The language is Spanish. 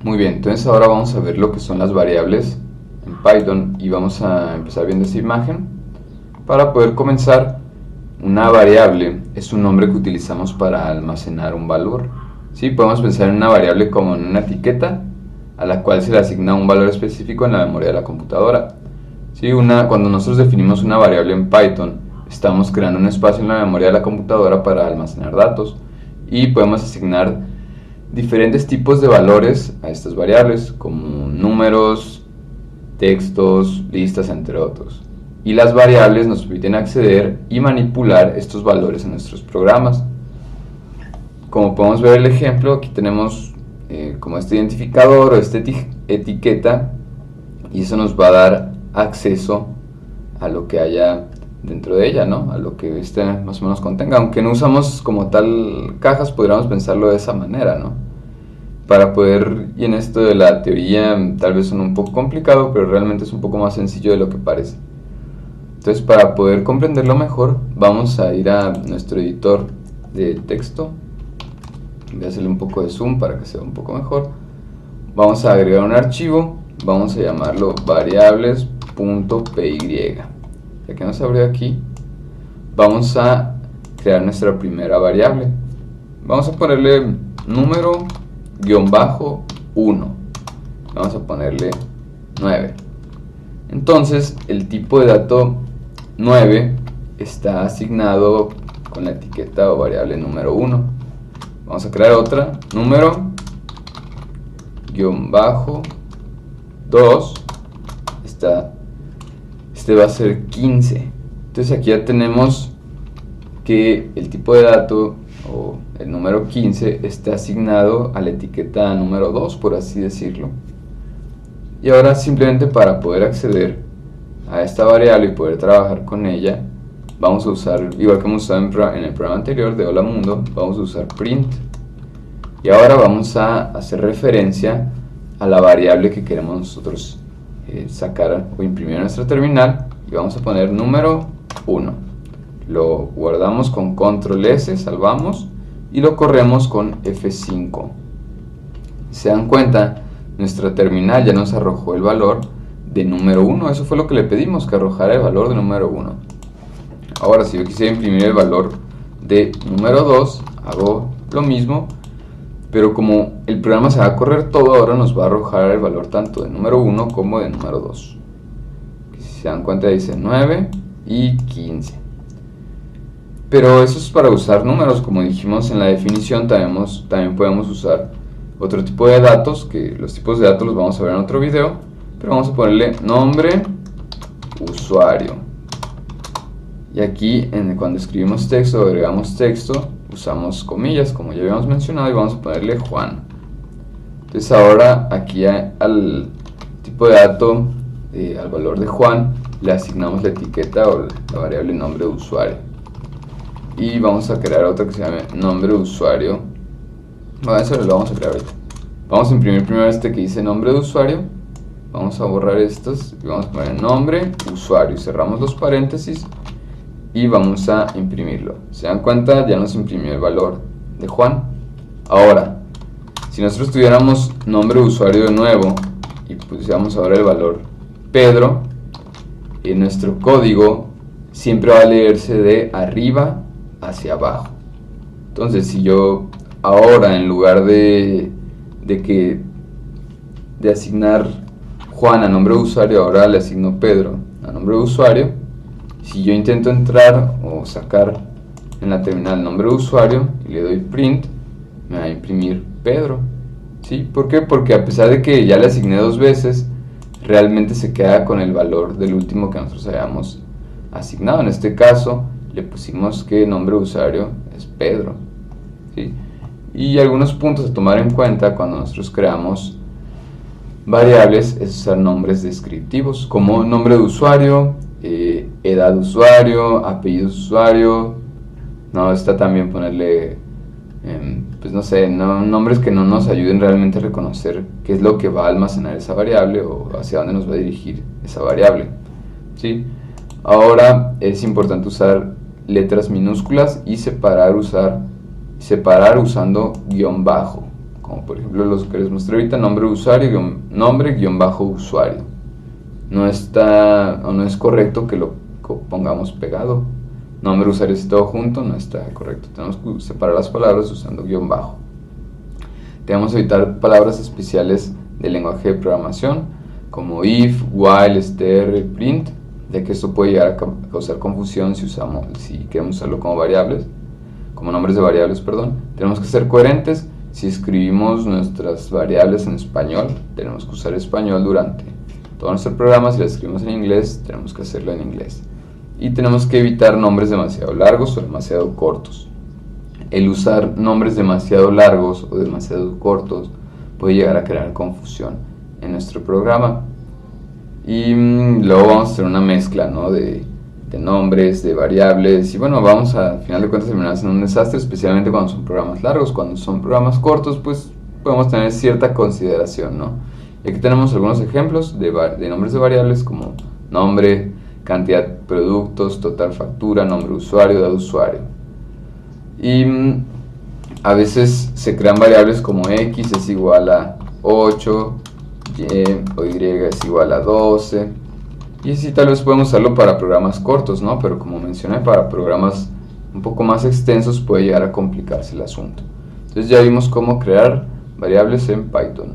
Muy bien, entonces ahora vamos a ver lo que son las variables en Python y vamos a empezar viendo esta imagen. Para poder comenzar, una variable es un nombre que utilizamos para almacenar un valor. ¿Sí? Podemos pensar en una variable como en una etiqueta a la cual se le asigna un valor específico en la memoria de la computadora. ¿Sí? Cuando nosotros definimos una variable en Python, estamos creando un espacio en la memoria de la computadora para almacenar datos y podemos asignar diferentes tipos de valores a estas variables, como números, textos, listas, entre otros. Y las variables nos permiten acceder y manipular estos valores en nuestros programas. Como podemos ver el ejemplo, aquí tenemos como este identificador o esta etiqueta, y eso nos va a dar acceso a lo que haya dentro de ella, ¿no? A lo que este más o menos contenga. Aunque no usamos como tal cajas, podríamos pensarlo de esa manera, ¿no? Para poder, y en esto de la teoría tal vez suena un poco complicado, pero realmente es un poco más sencillo de lo que parece. Entonces, para poder comprenderlo mejor, vamos a ir a nuestro editor de texto. Voy a hacerle un poco de zoom para que se vea un poco mejor. Vamos a agregar un archivo, vamos a llamarlo variables.py. Ya que nos abrió aquí, vamos a crear nuestra primera variable. Vamos a ponerle número -1. Vamos a ponerle 9. Entonces, el tipo de dato 9 está asignado con la etiqueta o variable número 1. Vamos a crear otra, número -2. Este va a ser 15. Entonces aquí ya tenemos que el tipo de dato o el número 15 está asignado a la etiqueta número 2, por así decirlo. Y ahora, simplemente para poder acceder a esta variable y poder trabajar con ella, vamos a usar, igual que hemos usado en el programa anterior de Hola Mundo, vamos a usar print. Y ahora vamos a hacer referencia a la variable que queremos nosotros sacar o imprimir en nuestra terminal, y vamos a poner número 1. Lo guardamos con control S, salvamos, y lo corremos con F5. ¿Se dan cuenta? Nuestra terminal ya nos arrojó el valor de número 1. Eso fue lo que le pedimos, que arrojara el valor de número 1. Ahora, si yo quisiera imprimir el valor de número 2, hago lo mismo, pero como el programa se va a correr todo, ahora nos va a arrojar el valor tanto de número 1 como de número 2. Si se dan cuenta, dice 9 y 15. Pero eso es para usar números. Como dijimos en la definición, también podemos usar otro tipo de datos, que los tipos de datos los vamos a ver en otro video, pero vamos a ponerle nombre usuario. Y aquí, cuando escribimos texto o agregamos texto, usamos comillas, como ya habíamos mencionado, y vamos a ponerle Juan. Entonces ahora aquí al tipo de dato, al valor de Juan, le asignamos la etiqueta o la variable nombre de usuario. Y vamos a crear otra que se llame nombre de usuario. Bueno, eso lo vamos a crear ahorita. Vamos a imprimir primero este que dice nombre de usuario. Vamos a borrar estos y vamos a poner nombre usuario. Cerramos los paréntesis y vamos a imprimirlo. ¿Se dan cuenta? Ya nos imprimió el valor de Juan. Ahora, si nosotros tuviéramos nombre de usuario de nuevo y pusiéramos ahora el valor Pedro, en nuestro código siempre va a leerse de arriba hacia abajo. Entonces, si yo ahora, en lugar de asignar Juan a nombre de usuario, ahora le asigno Pedro a nombre de usuario, si yo intento entrar o sacar en la terminal nombre de usuario y le doy print, me va a imprimir Pedro. ¿Sí? ¿Por qué? Porque a pesar de que ya le asigné 2 veces, realmente se queda con el valor del último que nosotros hayamos asignado. En este caso le pusimos que nombre de usuario es Pedro. ¿Sí? Y algunos puntos a tomar en cuenta cuando nosotros creamos variables es usar nombres descriptivos, como nombre de usuario, edad de usuario, apellido de usuario. No está también ponerle pues no sé, nombres que no nos ayuden realmente a reconocer qué es lo que va a almacenar esa variable o hacia dónde nos va a dirigir esa variable. ¿Sí? Ahora es importante usar letras minúsculas y separar usando guión bajo, como por ejemplo los que les mostré ahorita, nombre usuario, nombre guión bajo usuario. No está, o no es correcto que lo pongamos pegado. Nombre usuario es todo junto, no está correcto. Tenemos que separar las palabras usando guión bajo. Debemos evitar palabras especiales del lenguaje de programación, como if, while, str, print, ya que esto puede llegar a causar confusión si queremos usarlo como variables, como nombres de variables, perdón. Tenemos que ser coherentes. Si escribimos nuestras variables en español, tenemos que usar español durante todo nuestro programa. Si las escribimos en inglés, tenemos que hacerlo en inglés. Y tenemos que evitar nombres demasiado largos o demasiado cortos. El usar nombres demasiado largos o demasiado cortos puede llegar a crear confusión en nuestro programa. Y luego vamos a tener una mezcla, ¿no?, de nombres, de variables, y bueno, vamos a, al final de cuentas, terminar siendo un desastre, especialmente cuando son programas largos. Cuando son programas cortos, pues podemos tener cierta consideración, ¿no? Y aquí tenemos algunos ejemplos de nombres de variables, como nombre, cantidad de productos, total factura, nombre usuario, edad usuario. Y a veces se crean variables como x es igual a 8, y o y es igual a 12, y sí, tal vez podemos usarlo para programas cortos, ¿no? Pero como mencioné, para programas un poco más extensos puede llegar a complicarse el asunto. Entonces ya vimos cómo crear variables en Python.